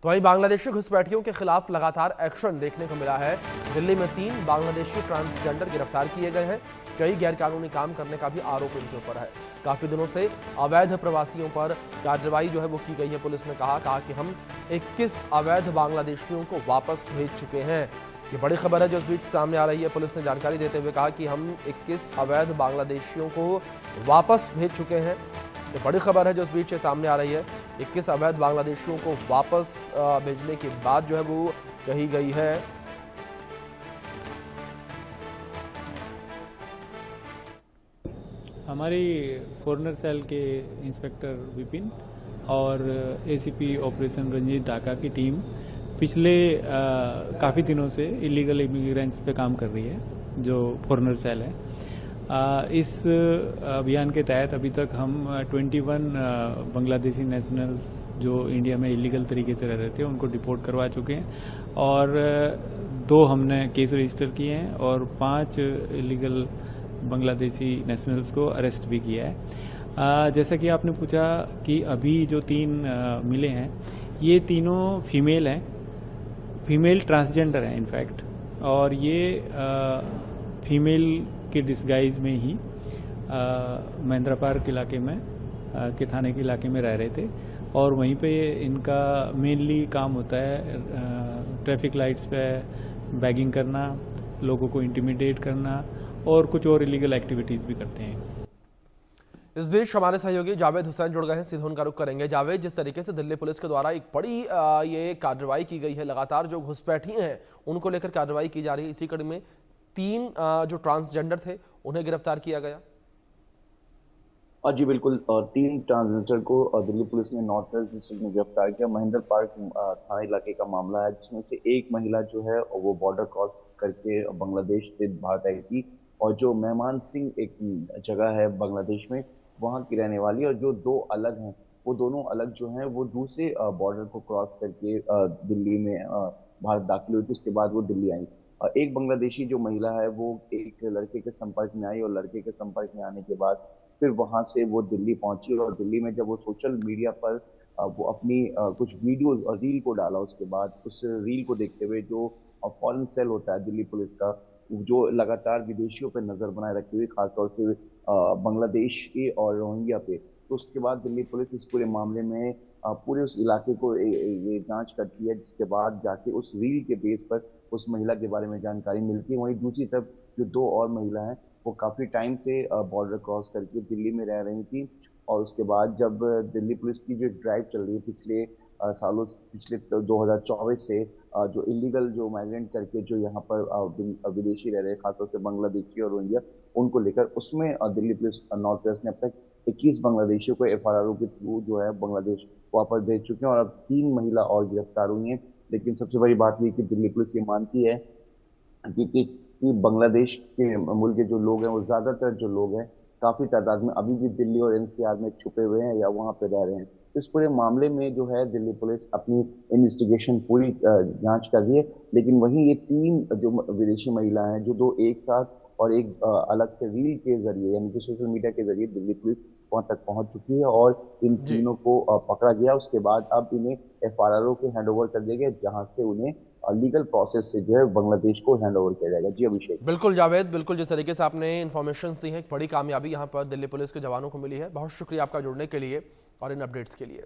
तो वहीं बांग्लादेशी घुसपैठियों के खिलाफ लगातार एक्शन देखने को मिला है। दिल्ली में 3 बांग्लादेशी ट्रांसजेंडर गिरफ्तार किए गए हैं। कई गैरकानूनी काम करने का भी आरोप इनके ऊपर है। काफी दिनों से अवैध प्रवासियों पर कार्रवाई जो है वो की गई है। पुलिस ने कहा कि हम 21 अवैध बांग्लादेशियों को वापस भेज चुके हैं। ये बड़ी खबर है जो इस बीच सामने आ रही है। पुलिस ने जानकारी देते हुए कहा कि हम 21 अवैध बांग्लादेशियों को वापस भेज चुके हैं। ये बड़ी खबर है जो इस बीच सामने आ रही है। 21 अवैध बांग्लादेशियों को वापस भेजने की बात जो है वो कही गई है। हमारी फॉरेनर सेल के इंस्पेक्टर विपिन और एसीपी ऑपरेशन रंजीत ढाका की टीम पिछले काफ़ी दिनों से इलीगल इमिग्रेंट्स पे काम कर रही है, जो फॉरेनर सेल है। इस अभियान के तहत अभी तक हम 21 बांग्लादेशी नेशनल्स जो इंडिया में इलीगल तरीके से रह रहे थे उनको डिपोर्ट करवा चुके हैं और 2 हमने केस रजिस्टर किए हैं और 5 इलीगल बांग्लादेशी नेशनल्स को अरेस्ट भी किया है। जैसा कि आपने पूछा कि अभी जो 3 मिले हैं, ये तीनों फीमेल हैं, फीमेल ट्रांसजेंडर हैं इनफैक्ट, और ये फीमेल के डिस्गाइज में ही महेंद्रा पार्क इलाके में के थाने के इलाके में रह रहे थे और वहीं पे इनका मेनली काम होता है ट्रैफिक लाइट्स पे बैगिंग करना, लोगों को इंटिमिडेट करना और कुछ और इलीगल एक्टिविटीज़ भी करते हैं। इस बीच हमारे सहयोगी जावेद हुसैन जुड़ गए हैं, सीधे उनका रुख करेंगे। जावेद, जिस तरीके से दिल्ली पुलिस के द्वारा एक बड़ी ये कार्रवाई की गई है, लगातार जो घुसपैठी हैं उनको लेकर कार्रवाई की जा रही है, इसी कड़ी में 3 जो ट्रांसजेंडर थे उन्हें गिरफ्तार किया गया। जी बिल्कुल, 3 ट्रांसजेंडर को दिल्ली पुलिस ने नॉर्थ वेस्ट डिस्ट्रिक्ट में गिरफ्तार किया। महेंद्र पार्क थाना इलाके का मामला है, जिसमें से एक महिला जो है वो बॉर्डर क्रॉस करके बांग्लादेश से भारत आई थी और जो मेहमान सिंह एक जगह है बांग्लादेश में, वहाँ की रहने वाली, और जो 2 अलग हैं वो दोनों अलग जो हैं वो दूसरे बॉर्डर को क्रॉस करके दिल्ली में भारत दाखिल हुई थी। उसके बाद वो दिल्ली आई। एक बांग्लादेशी जो महिला है वो एक लड़के के संपर्क में आई और लड़के के संपर्क में आने के बाद फिर वहां से वो दिल्ली पहुंची और दिल्ली में जब वो सोशल मीडिया पर वो अपनी कुछ वीडियो और रील को डाला, उसके बाद उस रील को देखते हुए जो फॉरेन सेल होता है दिल्ली पुलिस का, जो लगातार विदेशियों पर नजर बनाए रखते हुए खासतौर से बांग्लादेश के और रोहिंग्या पे, तो उसके बाद दिल्ली पुलिस इस पूरे मामले में पूरे उस इलाके को ये जांच करती है, जिसके बाद जाके उस रील के बेस पर उस महिला के बारे में जानकारी मिलती है। वहीं दूसरी तरफ जो 2 और महिला हैं वो काफी टाइम से बॉर्डर क्रॉस करके दिल्ली में रह रही थी और उसके बाद जब दिल्ली पुलिस की जो ड्राइव चल रही है पिछले सालों, पिछले 2024 से जो इलीगल जो माइग्रेंट करके जो यहाँ पर विदेशी रह रहे खासतौर से बांग्लादेशी और रोहिंग्या, उनको लेकर उसमें दिल्ली पुलिस नॉर्थ वेस्ट ने अब तक 21 बांग्लादेशियों को FRRO के थ्रू जो है बांग्लादेश वापस भेज चुके हैं और अब 3 महिला और गिरफ्तार हुई हैं। लेकिन सबसे बड़ी बात ये कि दिल्ली पुलिस ये मानती है कि बांग्लादेश के मुल्क के जो लोग हैं वो ज्यादातर जो लोग हैं काफी तादाद में अभी भी दिल्ली और NCR में छुपे हुए हैं या वहां पे रह रहे हैं। इस पूरे मामले में जो है दिल्ली पुलिस अपनी इन्वेस्टिगेशन पूरी जांच कर रही है, लेकिन वहीं ये 3 जो विदेशी महिला हैं, जो 2 एक साथ और एक अलग से रील के जरिए यानी कि सोशल मीडिया के जरिए दिल्ली पुलिस वहां तक पहुंच चुकी है और इन तीनों को पकड़ा गया। उसके बाद अब इन्हें FRRO के हैंडओवर कर दिया गया, जहां से उन्हें लीगल प्रोसेस से जो है बांग्लादेश को हैंडओवर किया जाएगा। जी अभिषेक। बिल्कुल जावेद, बिल्कुल जिस तरीके से आपने इन्फॉर्मेशन दी है, बड़ी कामयाबी यहाँ पर दिल्ली पुलिस के जवानों को मिली है। बहुत शुक्रिया आपका जुड़ने के लिए और इन अपडेट्स के लिए।